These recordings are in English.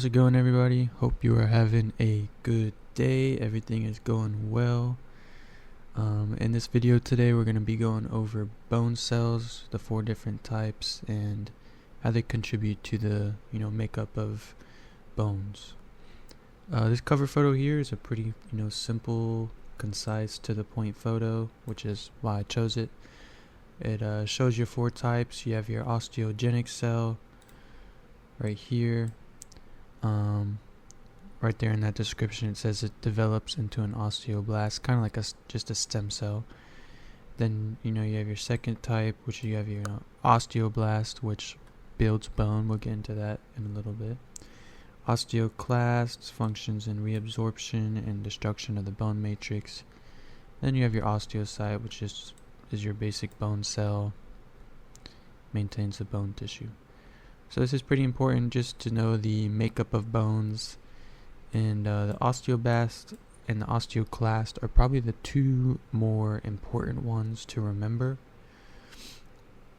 How's it going, everybody? Hope you are having a good day. Everything is going well. In this video today, we're going to be going over bone cells, the 4 different types, and how they contribute to the makeup of bones. This cover photo here is a pretty simple, concise, to the point photo, which is why I chose it. It shows your 4 types. You have your osteogenic cell right here. Right there in that description, it says it develops into an osteoblast, kind of like just a stem cell. Then you have your second type, which you have your osteoblast, which builds bone. We'll get into that in a little bit. Osteoclast functions in reabsorption and destruction of the bone matrix. Then you have your osteocyte, which is your basic bone cell, maintains the bone tissue. So this is pretty important just to know the makeup of bones. And the osteoblast and the osteoclast are probably the 2 more important ones to remember.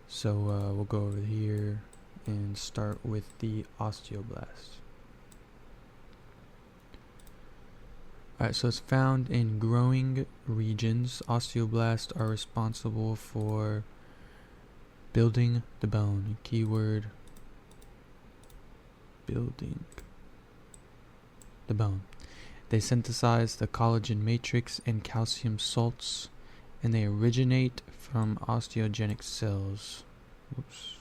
So we'll go over here and start with the osteoblast. Alright, so it's found in growing regions. Osteoblasts are responsible for building the bone. Keyword: building the bone. They synthesize the collagen matrix and calcium salts, and they originate from osteogenic cells. Whoops.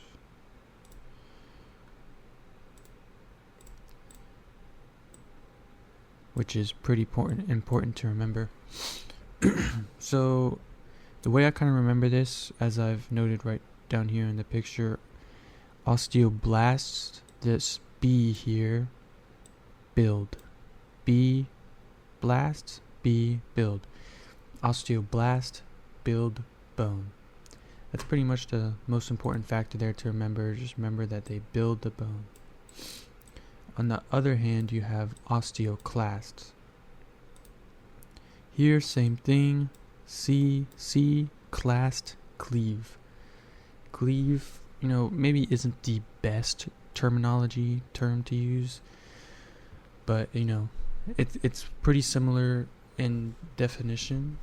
Which is pretty important to remember. So the way I kind of remember this, as I've noted right down here in the picture, osteoblasts, this B here, build. B blast, B build. Osteoblast, build bone. That's pretty much the most important factor there to remember. Just remember that they build the bone. On the other hand, you have osteoclasts. Here, same thing. C, clast, cleave. Cleave, maybe isn't the best term to use, but it's pretty similar in definition.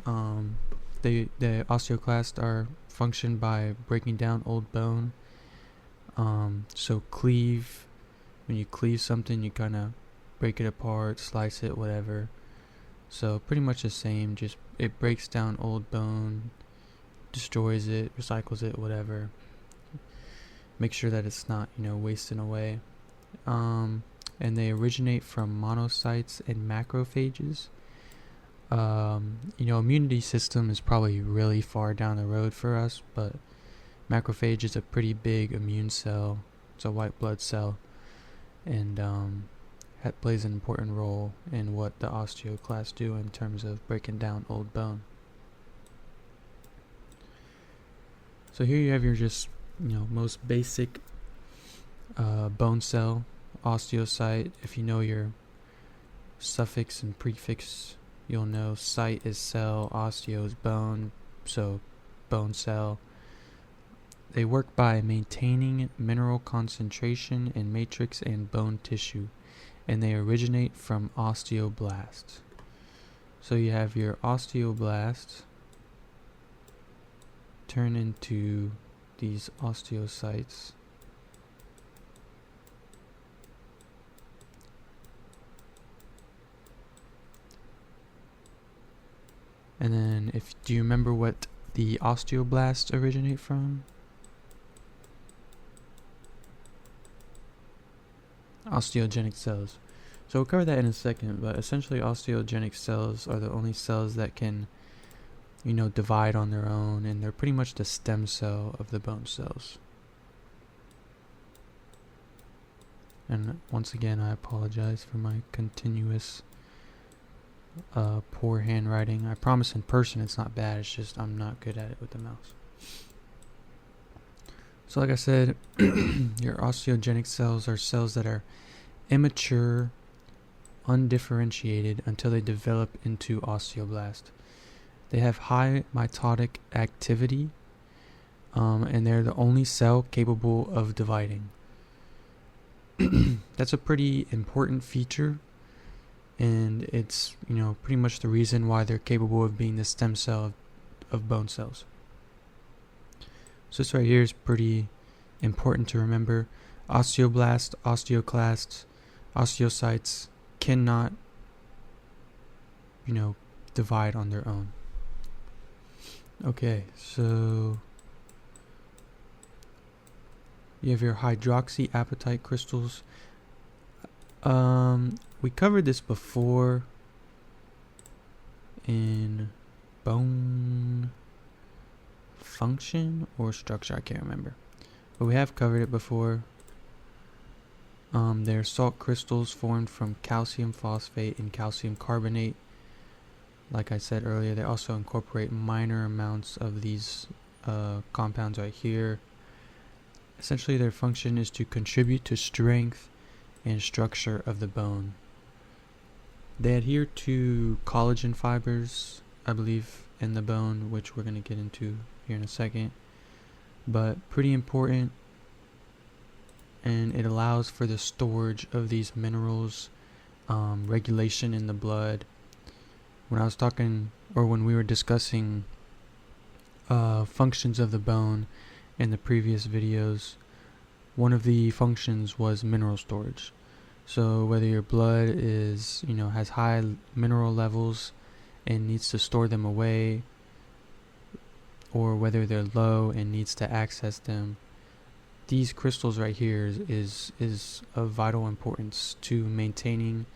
The osteoclasts are function by breaking down old bone. So cleave, when you cleave something, you kind of break it apart, slice it, whatever. So pretty much the same, just it breaks down old bone, destroys it, recycles it, whatever. Make sure that it's not wasting away. And they originate from monocytes and macrophages. Immunity system is probably really far down the road for us, but macrophage is a pretty big immune cell. It's a white blood cell, and that plays an important role in what the osteoclasts do in terms of breaking down old bone. So here you have your just most basic bone cell. Osteocyte, if you know your suffix and prefix, you'll know cyte is cell, osteo is bone, so bone cell. They work by maintaining mineral concentration in matrix and bone tissue, and they originate from osteoblasts. So you have your osteoblasts turn into these osteocytes. And then, do you remember what the osteoblasts originate from? Osteogenic cells. So we'll cover that in a second, but essentially osteogenic cells are the only cells that can, divide on their own, and they're pretty much the stem cell of the bone cells. And once again, I apologize for my continuous poor handwriting. I promise in person it's not bad, it's just I'm not good at it with the mouse. So like I said, your osteogenic cells are cells that are immature, undifferentiated until they develop into osteoblast. They have high mitotic activity, and they're the only cell capable of dividing. that's a pretty important feature, and it's, pretty much the reason why they're capable of being the stem cell of bone cells. So this right here is pretty important to remember. Osteoblasts, osteoclasts, osteocytes cannot, divide on their own. Okay, so you have your hydroxyapatite crystals. We covered this before in bone function or structure, I can't remember, but we have covered it before. They're salt crystals formed from calcium phosphate and calcium carbonate. Like I said earlier, they also incorporate minor amounts of these compounds right here. Essentially, their function is to contribute to strength and structure of the bone. They adhere to collagen fibers, I believe, in the bone, which we're going to get into here in a second. But pretty important, and it allows for the storage of these minerals, regulation in the blood. When I was talking, or when we were discussing functions of the bone in the previous videos, one of the functions was mineral storage. So whether your blood is, has high mineral levels and needs to store them away, or whether they're low and needs to access them, these crystals right here is of vital importance to maintaining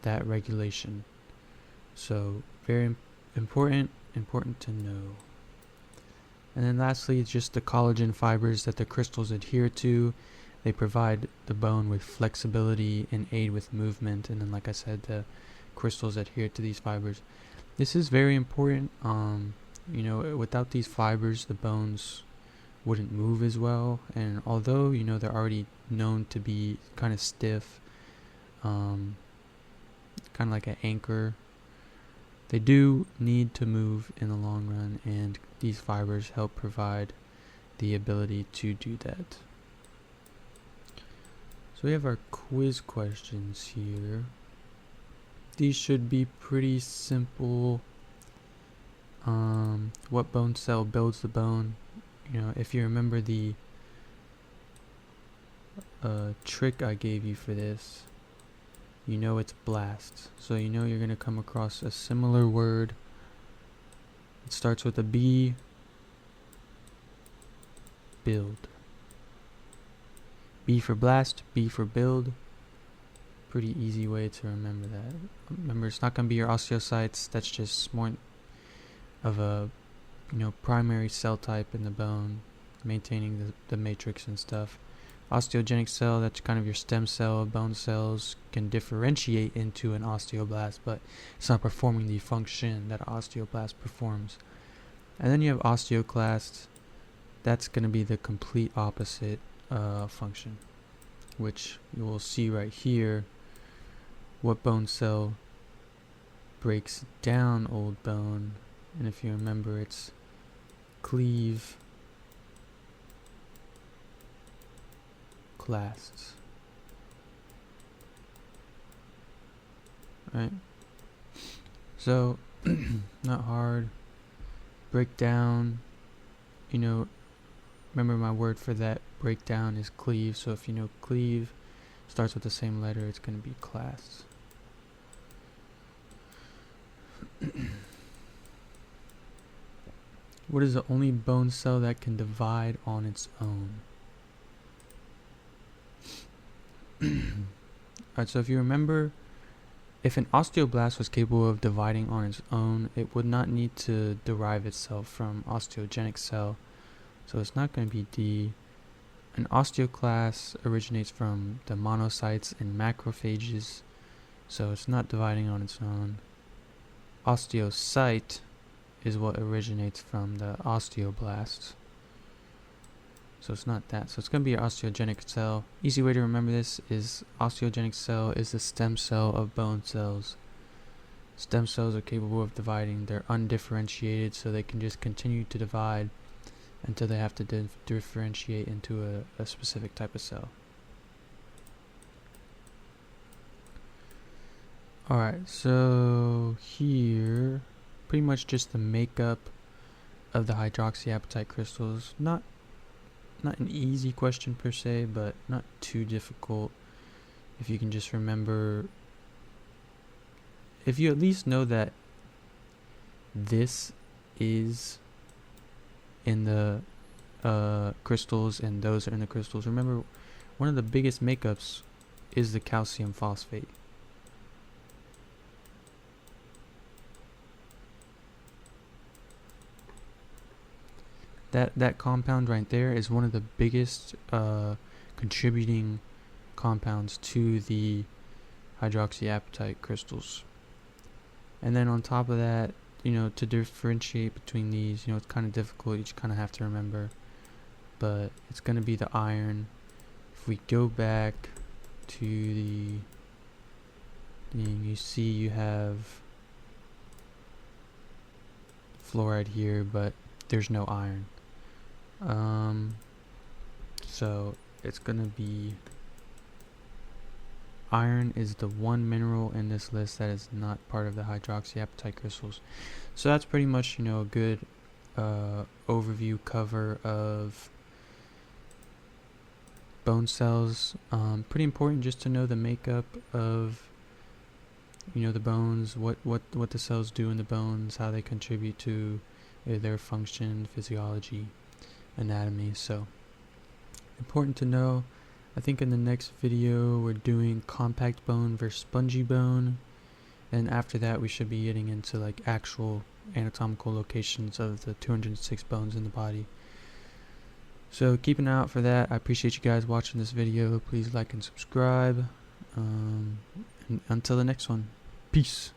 that regulation. So very important to know. And then lastly, just the collagen fibers that the crystals adhere to. They provide the bone with flexibility and aid with movement. And then, like I said, the crystals adhere to these fibers. This is very important. Without these fibers, the bones wouldn't move as well. And although, they're already known to be kind of stiff, kind of like an anchor, they do need to move in the long run, and these fibers help provide the ability to do that. So we have our quiz questions here. These should be pretty simple. What bone cell builds the bone? If you remember the trick I gave you for this, it's blast. So you're going to come across a similar word. It starts with a B. Build. B for blast, B for build. Pretty easy way to remember that. Remember, it's not going to be your osteocytes. That's just more of a primary cell type in the bone, maintaining the matrix and stuff. Osteogenic cell, that's kind of your stem cell. Bone cells can differentiate into an osteoblast, but it's not performing the function that an osteoblast performs. And then you have osteoclast. That's going to be the complete opposite function, which you will see right here. What bone cell breaks down old bone? And if you remember, it's cleave clasts. Right? So, not hard. Breakdown, remember my word for that breakdown is cleave. So if cleave starts with the same letter, it's going to be clasts. What is the only bone cell that can divide on its own? Alright, so if you remember, if an osteoblast was capable of dividing on its own, it would not need to derive itself from osteogenic cell. So it's not going to be D. An osteoclast originates from the monocytes and macrophages, so it's not dividing on its own. Osteocyte is what originates from the osteoblasts. So it's not that. So it's going to be your osteogenic cell. Easy way to remember this is osteogenic cell is the stem cell of bone cells. Stem cells are capable of dividing. They're undifferentiated, so they can just continue to divide until they have to differentiate into a specific type of cell. Alright, so here, pretty much just the makeup of the hydroxyapatite crystals. Not an easy question per se, but not too difficult if you can just remember, if you at least know that this is in the crystals and those are in the crystals. Remember, one of the biggest makeups is the calcium phosphate. That compound right there is one of the biggest contributing compounds to the hydroxyapatite crystals. And then on top of that, to differentiate between these, it's kind of difficult. You just kind of have to remember, but it's going to be the iron. If we go back to the thing, you see you have fluoride here, but there's no iron. So it's going to be, iron is the one mineral in this list that is not part of the hydroxyapatite crystals. So that's pretty much, a good overview cover of bone cells. Pretty important just to know the makeup of, the bones, what the cells do in the bones, how they contribute to their function, physiology, anatomy. So important to know. I think in the next video we're doing compact bone versus spongy bone, and after that we should be getting into like actual anatomical locations of the 206 bones in the body. So keep an eye out for that. I appreciate you guys watching this video. Please like and subscribe, and until the next one, peace.